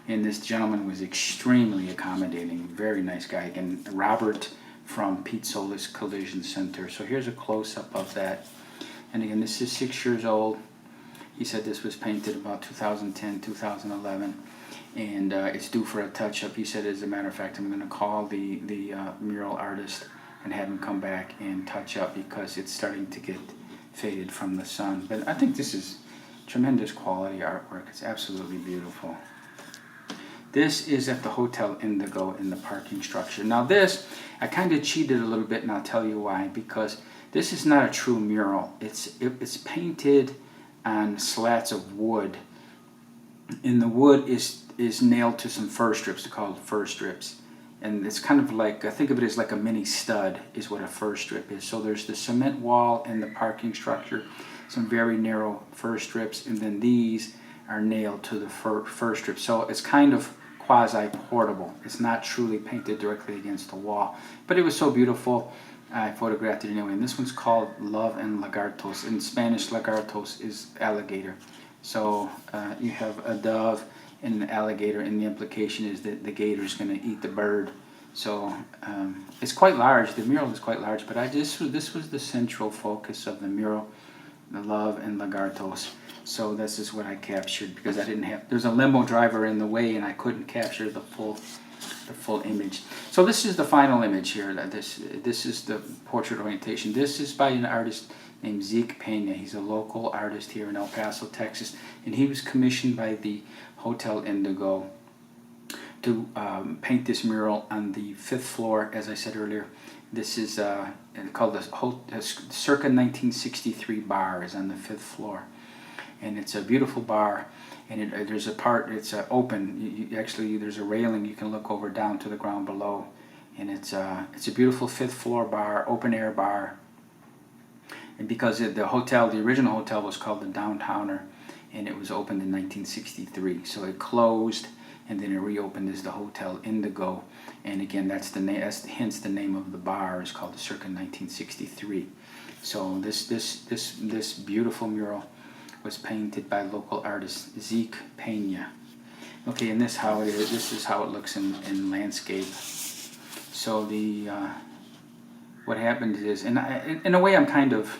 And this gentleman was extremely accommodating, very nice guy. Again, Robert from Pete Solis Collision Center. So here's a close-up of that. And again, this is 6 years old. He said this was painted about 2010, 2011. And it's due for a touch-up. He said, as a matter of fact, I'm going to call the mural artist and have him come back and touch up, because it's starting to get faded from the sun. But I think this is tremendous quality artwork. It's absolutely beautiful. This is at the Hotel Indigo in the parking structure. Now this, I kind of cheated a little bit, and I'll tell you why. Because this is not a true mural. It's painted on slats of wood, and the wood is nailed to some fir strips. They're called fir strips. And it's kind of like, think of it as like a mini stud is what a fir strip is. So there's the cement wall in the parking structure, some very narrow fir strips, and then these are nailed to the fir strips. So it's kind of quasi-portable. It's not truly painted directly against the wall. But it was so beautiful, I photographed it anyway. And this one's called Love and Lagartos. In Spanish, lagartos is alligator. So you have a dove and an alligator, and the implication is that the gator is going to eat the bird. So it's quite large. The mural is quite large, but this was the central focus of the mural, the Love and Lagartos. So this is what I captured because I didn't have. There's a limo driver in the way, and I couldn't capture the full image. So this is the final image here. This is the portrait orientation. This is by an artist named Zeke Pena. He's a local artist here in El Paso, Texas, and he was commissioned by the Hotel Indigo to paint this mural on the 5th floor, as I said earlier. This is called the circa 1963 bar is on the 5th floor, and it's a beautiful bar. And there's a part, it's open. Actually, there's a railing you can look over down to the ground below, and it's a beautiful 5th floor bar, open air bar. And because the original hotel was called the Downtowner, and it was opened in 1963. So it closed, and then it reopened as the Hotel Indigo. And again, that's hence the name of the bar is called the Circa 1963. So this beautiful mural was painted by local artist Zeke Pena. Okay, and this is how it looks in landscape. So what happened is, and in a way, I'm kind of,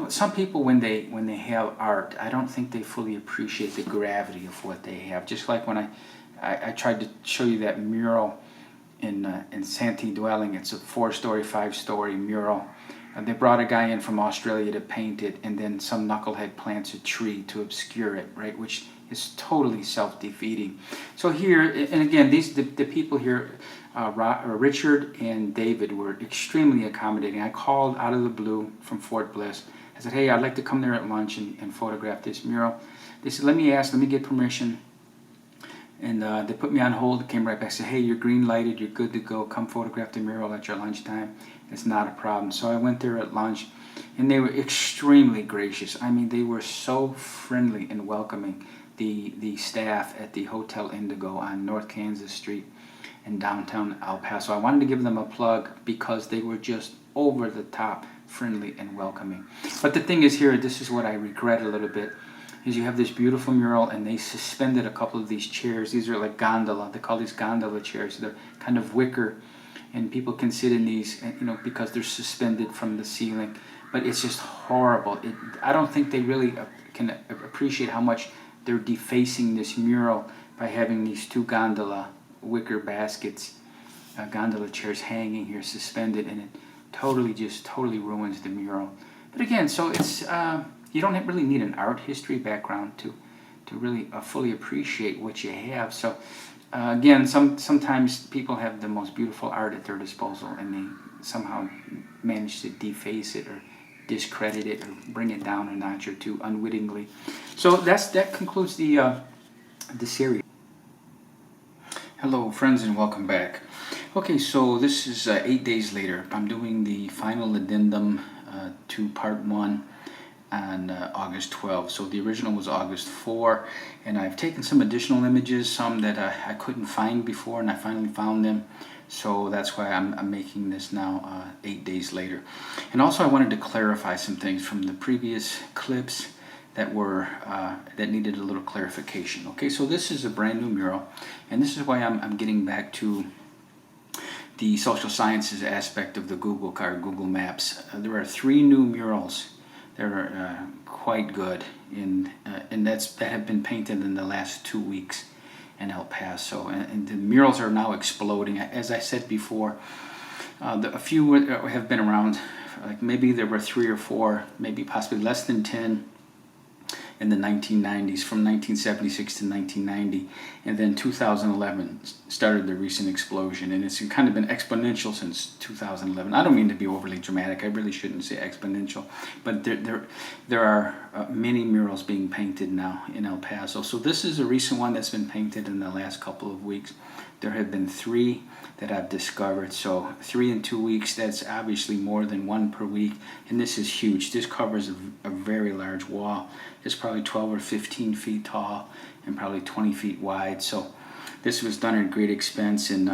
some people when they have art, I don't think they fully appreciate the gravity of what they have. Just like when I tried to show you that mural in Santee Dwelling. It's a 4-story, 5-story mural. They brought a guy in from Australia to paint it, and then some knucklehead plants a tree to obscure it, right? Which is totally self-defeating. So here, and again, the people here, Richard and David, were extremely accommodating. I called out of the blue from Fort Bliss. I said, hey, I'd like to come there at lunch and photograph this mural. They said, let me get permission. And they put me on hold, came right back, said, hey, you're green lighted, you're good to go, come photograph the mural at your lunchtime. It's not a problem. So I went there at lunch, and they were extremely gracious. I mean, they were so friendly and welcoming, the staff at the Hotel Indigo on North Kansas Street in downtown El Paso. I wanted to give them a plug because they were just over the top friendly and welcoming. But the thing is here, this is what I regret a little bit, is you have this beautiful mural, and they suspended a couple of these chairs. These are like gondola. They call these gondola chairs. They're kind of wicker, and people can sit in these, because they're suspended from the ceiling. But it's just horrible. I don't think they really can appreciate how much they're defacing this mural by having these 2 gondola wicker baskets, gondola chairs hanging here suspended, and it totally ruins the mural. But again, so it's you don't really need an art history background to really fully appreciate what you have. So again, sometimes people have the most beautiful art at their disposal, and they somehow manage to deface it or discredit it or bring it down a notch or two unwittingly. So that concludes the series. Hello friends, and welcome back. Okay, so this is 8 days later. I'm doing the final addendum to part 1 on August 12. So the original was August 4, and I've taken some additional images, some that I couldn't find before, and I finally found them. So that's why I'm making this now 8 days later. And also I wanted to clarify some things from the previous clips that needed a little clarification. Okay, so this is a brand new mural, and this is why I'm getting back to the social sciences aspect of the Google Maps. There are 3 new murals that are quite good, and that have been painted in the last 2 weeks in El Paso, and the murals are now exploding. As I said before, a few have been around, like maybe there were 3 or 4, maybe possibly less than 10 in the 1990s, from 1976 to 1990, and then 2011 started the recent explosion, and it's kind of been exponential since 2011. I don't mean to be overly dramatic. I really shouldn't say exponential, but there are many murals being painted now in El Paso. So this is a recent one that's been painted in the last couple of weeks. There have been 3 that I've discovered. So 3 in 2 weeks, that's obviously more than 1 per week. And this is huge. This covers a very large wall. It's probably 12 or 15 feet tall and probably 20 feet wide. So this was done at great expense, and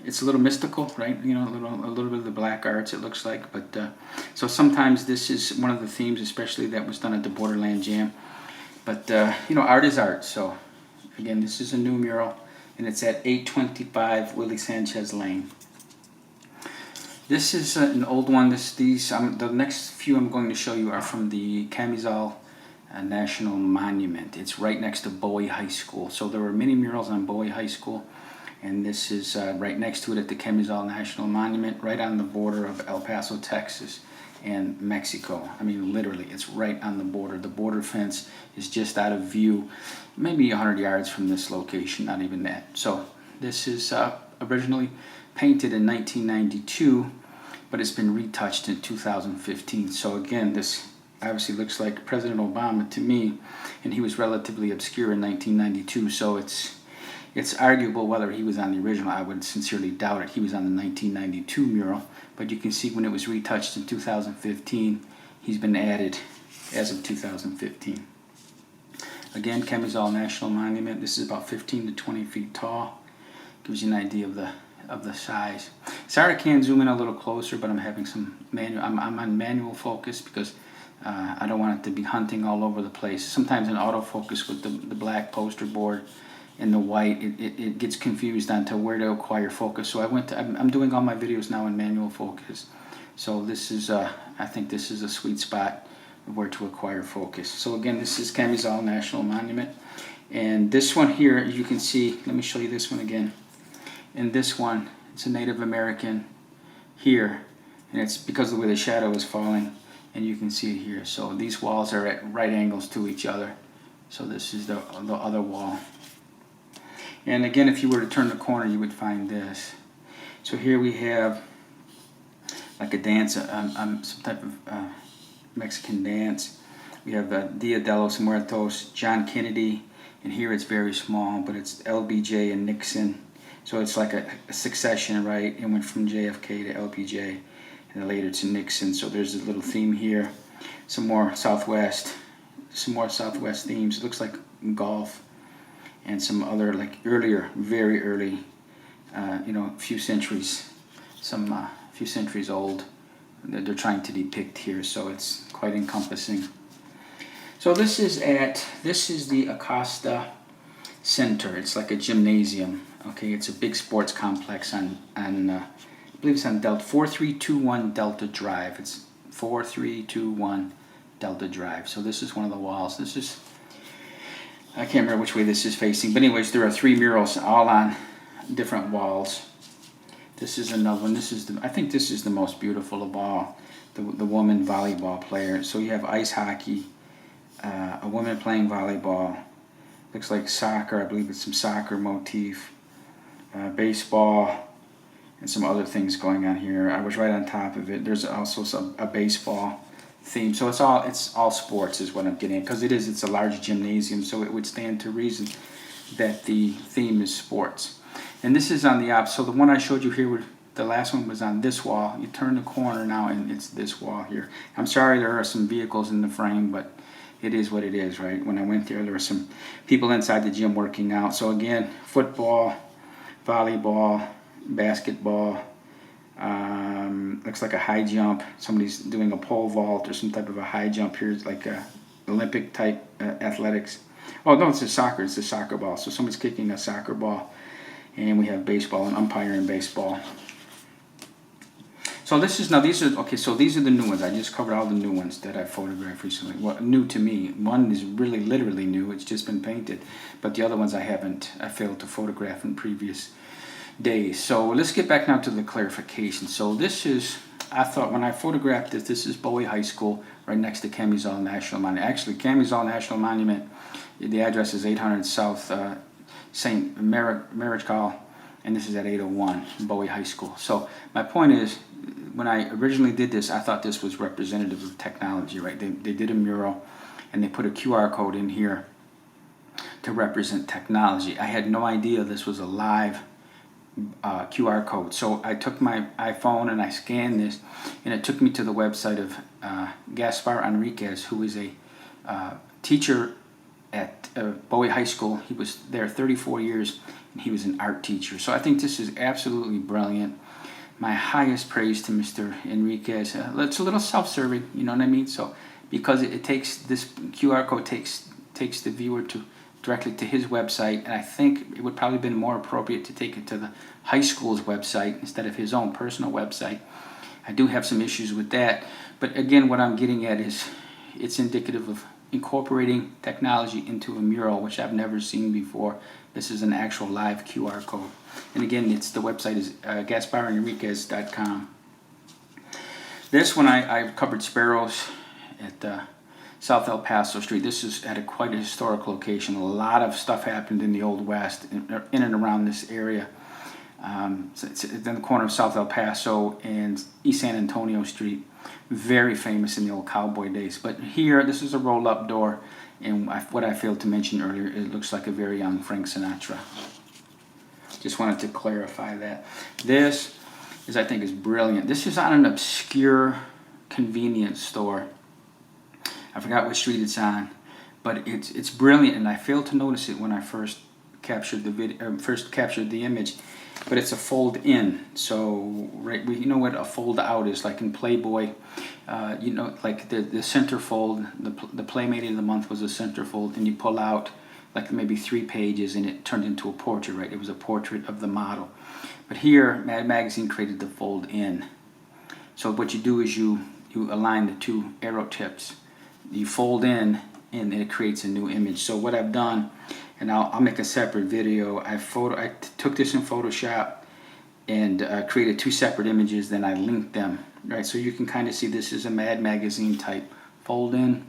it's a little mystical, right? You know, a little bit of the black arts, it looks like. But so sometimes this is one of the themes, especially that was done at the Borderland Jam. But you know, art is art. So again, this is a new mural, and it's at 825 Willie Sanchez Lane. This is an old one. The next few I'm going to show you are from the Camisal National Monument. It's right next to Bowie High School. So there were many murals on Bowie High School, and this is right next to it at the Camisal National Monument, right on the border of El Paso, Texas, and Mexico. I mean, literally, it's right on the border. The border fence is just out of view, maybe 100 yards from this location, not even that. So this is originally painted in 1992, but it's been retouched in 2015. So again, this obviously looks like President Obama to me, and he was relatively obscure in 1992, so it's arguable whether he was on the original. I would sincerely doubt it. He was on the 1992 mural, but you can see when it was retouched in 2015, he's been added as of 2015. Again, Camisal National Monument. This is about 15 to 20 feet tall. Gives you an idea of the size. Sorry I can't zoom in a little closer, but I'm having some manual. I'm on manual focus because I don't want it to be hunting all over the place. Sometimes in autofocus with the black poster board and the white, it gets confused onto where to acquire focus. So I'm doing all my videos now in manual focus. So this is I think this is a sweet spot of where to acquire focus. So again, this is Camisal National Monument, and this one here, you can see. Let me show you this one again. In this one, it's a Native American here, and it's because of the way the shadow is falling, and you can see it here. So these walls are at right angles to each other. So this is the other wall. And again, if you were to turn the corner, you would find this. So here we have like a dance, some type of Mexican dance. We have Dia de los Muertos, John Kennedy, and here it's very small, but it's LBJ and Nixon. So it's like a succession, right? It went from JFK to LBJ, and then later to Nixon. So there's a little theme here. Some more Southwest themes. It looks like golf, and some other like earlier, very early, few centuries old that they're trying to depict here. So it's quite encompassing. So this is the Acosta Center. It's like a gymnasium. Okay, it's a big sports complex on I believe it's on Delta 4321 Delta Drive. It's 4321 Delta Drive. So this is one of the walls. I can't remember which way this is facing, but anyways, there are 3 murals all on different walls. This is another one. I think this is the most beautiful of all. The woman volleyball player. So you have ice hockey, a woman playing volleyball. Looks like soccer. I believe it's some soccer motif. Baseball, and some other things going on here. I was right on top of it. There's also a baseball theme. So it's all sports is what I'm getting at, because it's a large gymnasium, so it would stand to reason that the theme is sports. And this is on the opposite. So the one I showed you here, the last one was on this wall. You turn the corner now, and it's this wall here. I'm sorry there are some vehicles in the frame, but it is what it is, right? When I went there were some people inside the gym working out. So again, football, volleyball, basketball, looks like a high jump. Somebody's doing a pole vault or some type of a high jump here. It's like a Olympic type athletics. Oh no, it's a soccer ball. So somebody's kicking a soccer ball, and we have baseball, an umpire in baseball. So these are the new ones. I just covered all the new ones that I photographed recently. Well, new to me. One is really literally new. It's just been painted. But the other ones I failed to photograph in previous days. So let's get back now to the clarification. So I thought when I photographed this is Bowie High School, right next to Camisole National Monument. Actually, Camisole National Monument, the address is 800 South St. Marichal, and this is at 801 Bowie High School. So my point is, when I originally did this, I thought this was representative of technology, right? They did a mural, and they put a QR code in here to represent technology. I had no idea this was a live QR code. So I took my iPhone and I scanned this, and it took me to the website of Gaspar Enriquez, who is a teacher at Bowie High School. He was there 34 years, and he was an art teacher. So I think this is absolutely brilliant. My highest praise to Mr. Enriquez. It's a little self-serving, you know what I mean? So because it takes, this QR code takes the viewer directly to his website, and I think it would probably have been more appropriate to take it to the high school's website instead of his own personal website. I do have some issues with that, but again, what I'm getting at is it's indicative of incorporating technology into a mural, which I've never seen before. This is an actual live QR code. And again, the website is gasparenriquez.com. This one, I've covered sparrows at South El Paso Street. This is at quite a historic location. A lot of stuff happened in the Old West, in and around this area. So it's in the corner of South El Paso and East San Antonio Street. Very famous in the old cowboy days. But here, this is a roll-up door, and what I failed to mention earlier, it looks like a very young Frank Sinatra. Just wanted to clarify that. This I think is brilliant. This is on an obscure convenience store. I forgot what street it's on, but it's brilliant, and I failed to notice it when I first captured the image. But it's a fold-in, so right, you know what a fold-out is, like in Playboy. You know, like the centerfold, the Playmate of the Month was a centerfold, and you pull out like maybe 3 pages, and it turned into a portrait, right? It was a portrait of the model. But here, Mad Magazine created the fold-in. So what you do is you align the 2 arrow tips. You fold in, and it creates a new image. So what I've done, and I'll make a separate video. I took this in Photoshop and created 2 separate images. Then I linked them, right? So you can kind of see this is a Mad Magazine type fold in,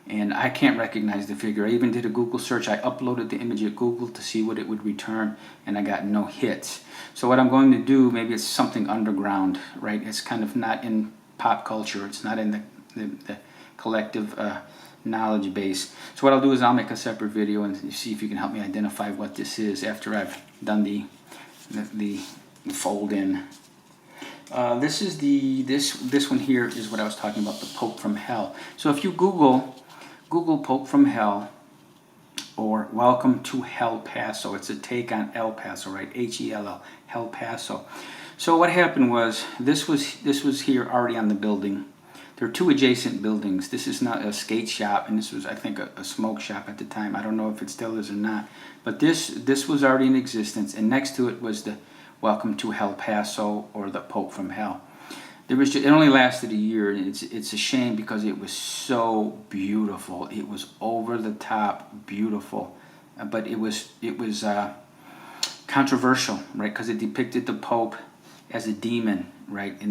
and I can't recognize the figure. I even did a Google search. I uploaded the image at Google to see what it would return, and I got no hits. So what I'm going to do, maybe it's something underground, right? It's kind of not in pop culture. It's not in the collective knowledge base. So what I'll do is I'll make a separate video and see if you can help me identify what this is after I've done the fold in. This one here is what I was talking about, the Pope from Hell. So if you Google Pope from Hell or Welcome to Hell Paso, it's a take on El Paso, right? H-E-L-L, Hell Paso. So what happened was this was here already on the building. There are 2 adjacent buildings. This is not a skate shop, and this was, I think, a smoke shop at the time. I don't know if it still is or not. But this was already in existence, and next to it was the Welcome to Hell Paso, or the Pope from Hell. It only lasted a year, and it's a shame because it was so beautiful. It was over the top beautiful, but it was controversial, right? Because it depicted the Pope as a demon, right?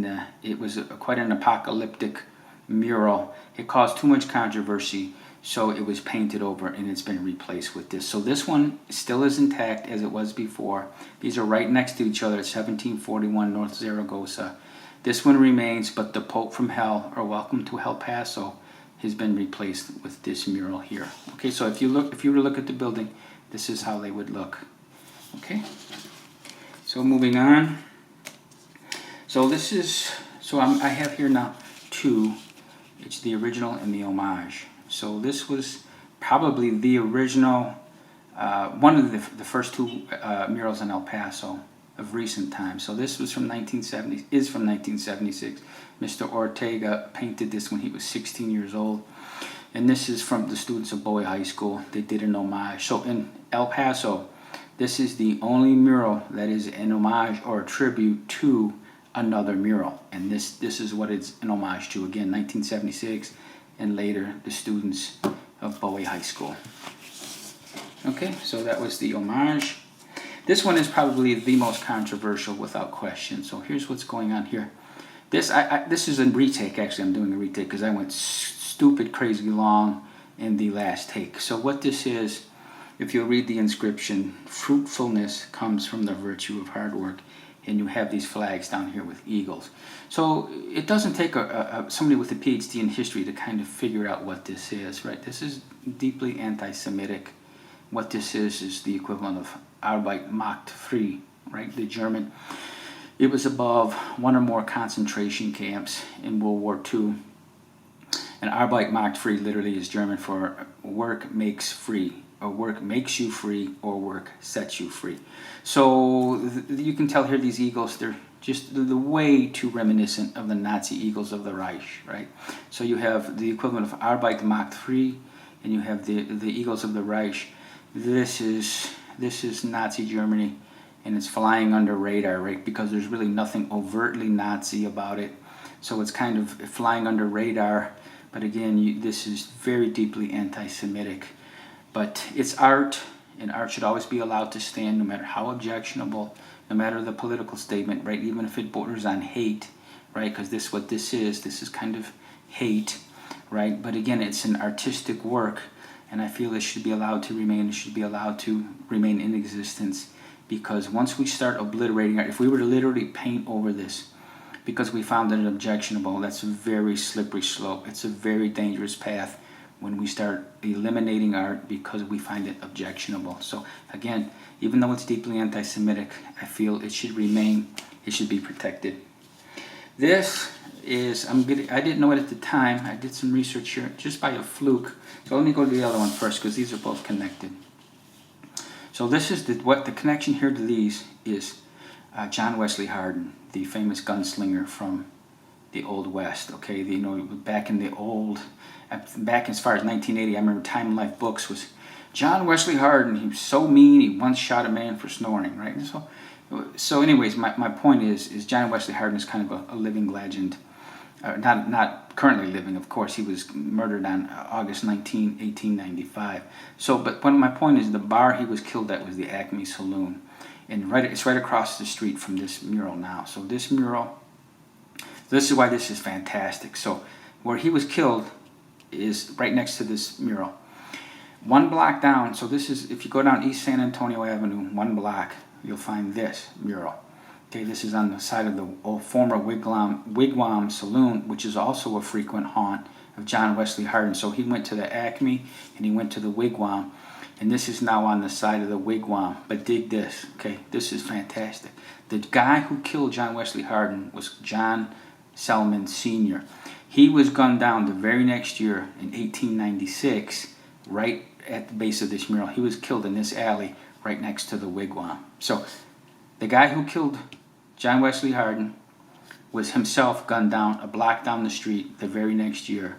It was quite an apocalyptic mural. It caused too much controversy, so it was painted over, and it's been replaced with this. So this one still is intact as it was before. These are right next to each other at 1741 North Zaragoza. This one remains, but the Pope from Hell, or Welcome to Hell Paso, has been replaced with this mural here. Okay, so if you were to look at the building, this is how they would look. Okay, so moving on. So I have here now 2. It's the original and the homage. So this was probably the original, one of the first 2 murals in El Paso of recent times. So this was from 1976. Mr. Ortega painted this when he was 16 years old. And this is from the students of Bowie High School. They did an homage. So in El Paso, this is the only mural that is an homage or a tribute to another mural, and this is what it's an homage to. Again, 1976, and later the students of Bowie High School. Okay, so that was the homage. This one is probably the most controversial without question. So here's what's going on here. This is a retake, actually. I'm doing a retake because I went stupid crazy long in the last take. So what this is, if you read the inscription, fruitfulness comes from the virtue of hard work. And you have these flags down here with eagles. So it doesn't take somebody with a PhD in history to kind of figure out what this is, right? This is deeply anti-Semitic. What this is the equivalent of Arbeit macht frei, right? The German. It was above one or more concentration camps in World War II. And Arbeit macht frei literally is German for work makes free. Or work makes you free, or work sets you free. So you can tell here these eagles, they're just the way too reminiscent of the Nazi eagles of the Reich, right? So you have the equivalent of Arbeit macht frei, and you have the eagles of the Reich. This is Nazi Germany, and it's flying under radar, right? Because there's really nothing overtly Nazi about it. So it's kind of flying under radar. But again, this is very deeply anti-Semitic. But it's art, and art should always be allowed to stand no matter how objectionable, no matter the political statement, right? Even if it borders on hate, right? Because this is what this is kind of hate, right? But again, it's an artistic work, and I feel it should be allowed to remain, in existence, because once we start obliterating art, if we were to literally paint over this, because we found it objectionable, that's a very slippery slope. It's a very dangerous path when we start eliminating art because we find it objectionable. So again, even though it's deeply anti-Semitic, I feel it should remain, it should be protected. This is, I didn't know it at the time. I did some research here just by a fluke. So let me go to the other one first because these are both connected. So this is what the connection here to these is John Wesley Hardin, the famous gunslinger from the Old West. Okay, back in the old, back as far as 1980, I remember Time and Life books was John Wesley Hardin. He was so mean. He once shot a man for snoring. Right. So anyways, my point is John Wesley Hardin is kind of a living legend. Not currently living, of course. He was murdered on August 19, 1895. So, but my point is the bar he was killed at was the Acme Saloon, and it's right across the street from this mural now. So this mural. This is why this is fantastic. So where he was killed is right next to this mural. One block down, so this is, if you go down East San Antonio Avenue, one block, you'll find this mural. Okay, this is on the side of the old former Wigwam Saloon, which is also a frequent haunt of John Wesley Hardin. So he went to the Acme and he went to the Wigwam, and this is now on the side of the Wigwam. But dig this, okay, this is fantastic. The guy who killed John Wesley Hardin was John Selman Sr. He was gunned down the very next year in 1896, right at the base of this mural. He was killed in this alley right next to the Wigwam. So the guy who killed John Wesley Hardin was himself gunned down a block down the street the very next year,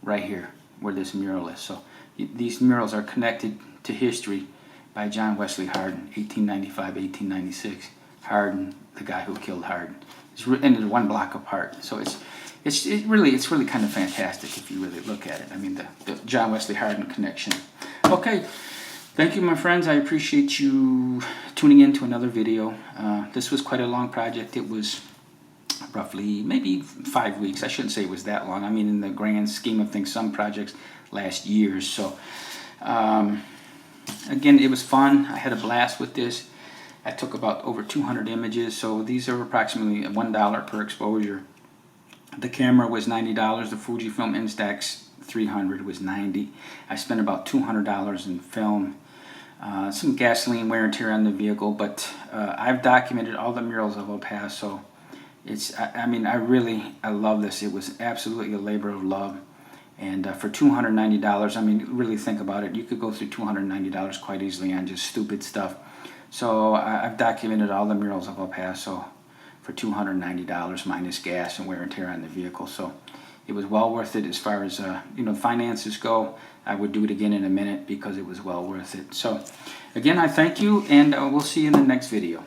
right here where this mural is. So these murals are connected to history by John Wesley Hardin, 1895, 1896. Hardin, the guy who killed Hardin. And it's one block apart. So it's really kind of fantastic if you really look at it. I mean, the John Wesley Hardin connection. Okay, thank you, my friends. I appreciate you tuning in to another video. This was quite a long project. It was roughly maybe 5 weeks. I shouldn't say it was that long. I mean, in the grand scheme of things, some projects last years. So again, it was fun. I had a blast with this. I took about over 200 images, so these are approximately $1 per exposure. The camera was $90. The Fujifilm Instax 300 was $90. I spent about $200 in film. Some gasoline wear and tear on the vehicle, but I've documented all the murals of El Paso. I love this. It was absolutely a labor of love. And for $290, I mean, really think about it. You could go through $290 quite easily on just stupid stuff. So I've documented all the murals of El Paso for $290 minus gas and wear and tear on the vehicle. So it was well worth it as far as finances go. I would do it again in a minute because it was well worth it. So again, I thank you, and we'll see you in the next video.